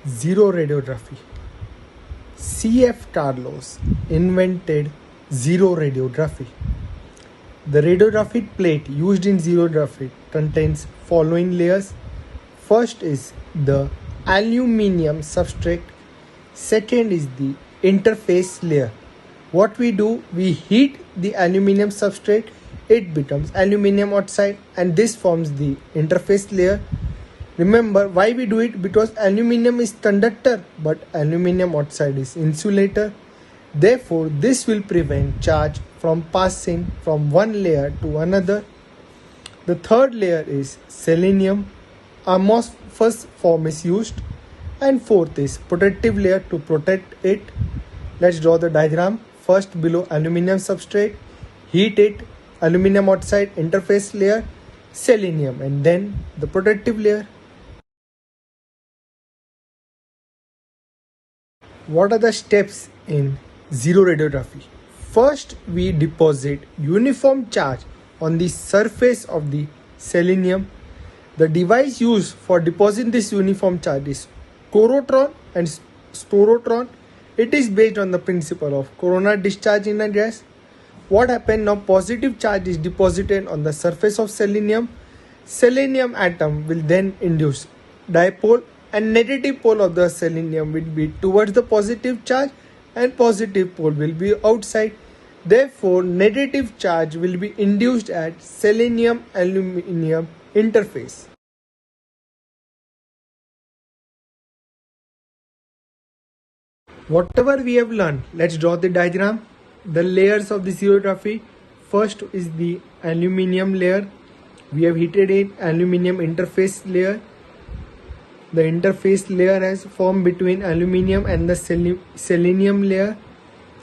Xeroradiography. C.F. Carlos invented xeroradiography. The radiographic plate used in xerography contains following layers. First is the aluminium substrate. Second is the interface layer. What we do, we heat the aluminium substrate, it becomes aluminium oxide, and this forms the interface layer. Remember why we do it? Because aluminium is conductor but aluminium oxide is insulator. Therefore, this will prevent charge from passing from one layer to another. The third layer is selenium. Amorphous form is used. And fourth is protective layer to protect it. Let's draw the diagram. First, below aluminium substrate, heat it, aluminium oxide, interface layer, selenium, and then the protective layer. What are the steps in xeroradiography? First, we deposit uniform charge on the surface of the selenium. The device used for depositing this uniform charge is corotron and sporotron. It is based on the principle of coronal discharge in a gas. What happens now? Positive charge is deposited on the surface of selenium. Selenium atom will then induce dipole, and negative pole of the selenium will be towards the positive charge and positive pole will be outside. Therefore, negative charge will be induced at selenium aluminium interface. Whatever we have learned, let's draw the diagram. The layers of the xerography. First is the aluminium layer. We have heated it, aluminium interface layer. The interface layer has formed between aluminium and the selenium layer.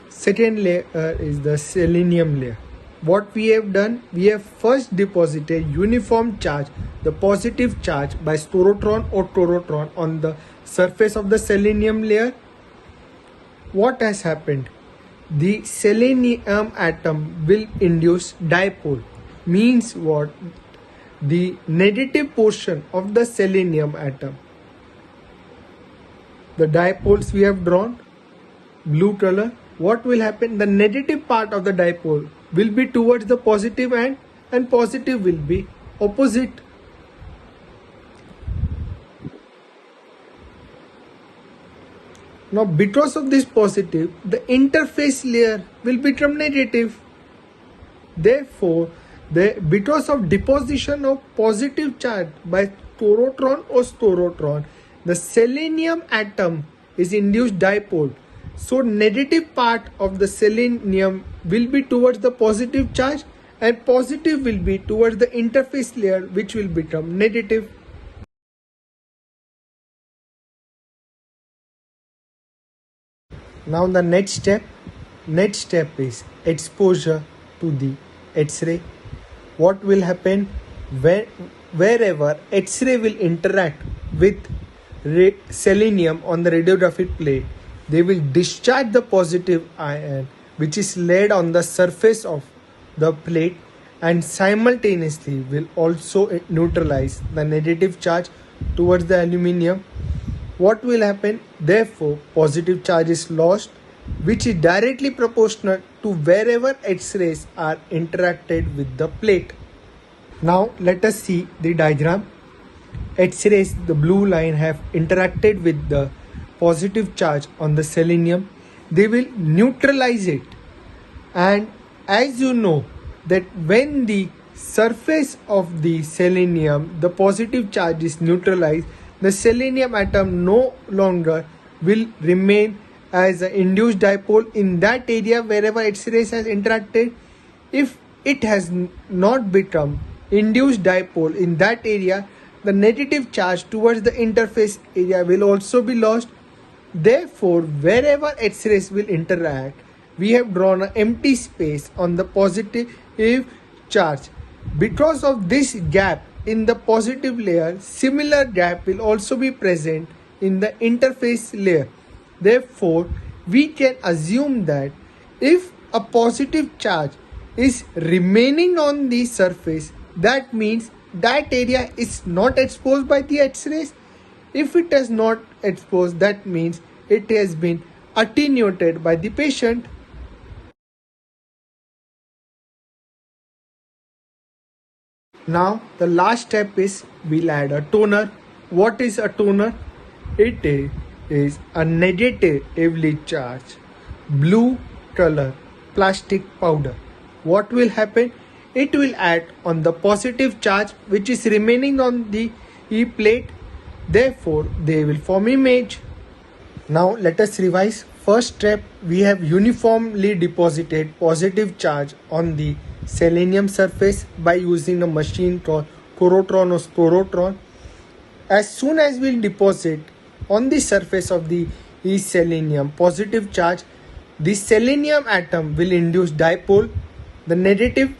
Second layer is the selenium layer. What we have done, we have first deposited uniform charge, the positive charge by sporotron or corotron on the surface of the selenium layer. What has happened? The selenium atom will induce dipole. Means what? The negative portion of the selenium atom. The dipoles we have drawn, blue color. What will happen? The negative part of the dipole will be towards the positive end and positive will be opposite. Now, because of this positive, the interface layer will become negative. Therefore, because of deposition of positive charge by corotron or sporotron, the selenium atom is induced dipole. So, negative part of the selenium will be towards the positive charge and positive will be towards the interface layer, which will become negative. Now the next step is exposure to the X-ray. What will happen? Wherever X-ray will interact with selenium on the radiographic plate, they will discharge the positive ion which is laid on the surface of the plate and simultaneously will also neutralize the negative charge towards the aluminium. What will happen? Therefore, positive charge is lost, which is directly proportional to wherever X-rays are interacted with the plate. Now let us see the diagram. X-rays, the blue line, have interacted with the positive charge on the selenium. They will neutralize it, and as you know that when the surface of the selenium, the positive charge is neutralized, the selenium atom no longer will remain as an induced dipole in that area wherever X-rays has interacted. If it has not become induced dipole in that area, the negative charge towards the interface area will also be lost. Therefore, wherever X-rays will interact, we have drawn an empty space on the positive charge. Because of this gap in the positive layer, similar gap will also be present in the interface layer. Therefore, we can assume that if a positive charge is remaining on the surface, that means that area is not exposed by the X-rays. If it is not exposed, that means it has been attenuated by the patient. Now the last step is we'll add a toner. What is a toner? It is a negatively charged blue color plastic powder. What will happen? It will act on the positive charge which is remaining on the E plate. Therefore, they will form image. Now let us revise. First step, we have uniformly deposited positive charge on the selenium surface by using a machine called corotron or sporotron. As soon as we deposit on the surface of the selenium positive charge, the selenium atom will induce dipole. The negative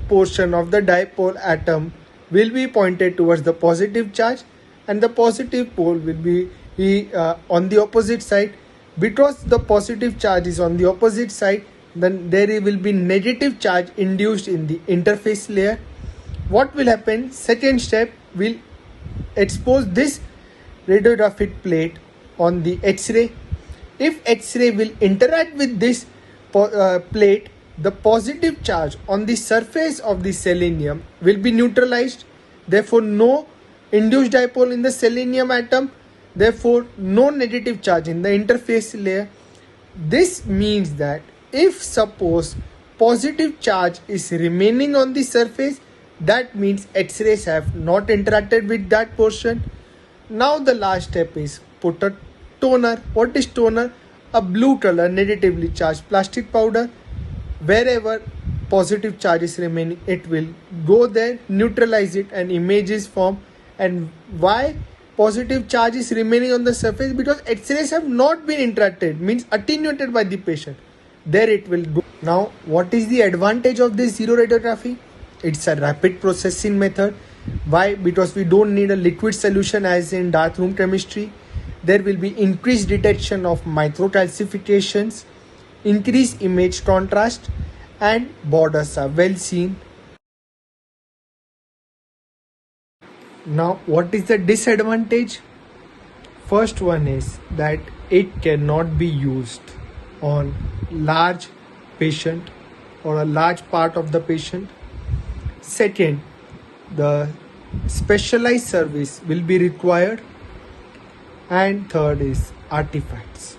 portion of the dipole atom will be pointed towards the positive charge, and the positive pole will be on the opposite side. Because the positive charge is on the opposite side, then there will be negative charge induced in the interface layer. What will happen? Second step, will expose this radiographic plate on the X-ray. If X-ray will interact with this plate, the positive charge on the surface of the selenium will be neutralized. Therefore, no induced dipole in the selenium atom. Therefore, no negative charge in the interface layer. This means that if suppose positive charge is remaining on the surface, that means X-rays have not interacted with that portion. Now the last step is put a toner. What is toner? A blue color negatively charged plastic powder. Wherever positive charge is remaining, it will go there, neutralize it, and images form. And why positive charge is remaining on the surface? Because X-rays have not been interacted, means attenuated by the patient. There it will go. Now, what is the advantage of this zero radiography? It's a rapid processing method. Why? Because we don't need a liquid solution as in dark room chemistry. There will be increased detection of microcalcifications, increased image contrast, and borders are well seen. Now, what is the disadvantage? First one is that it cannot be used on large patient or a large part of the patient. Second, the specialized service will be required. And third is artifacts.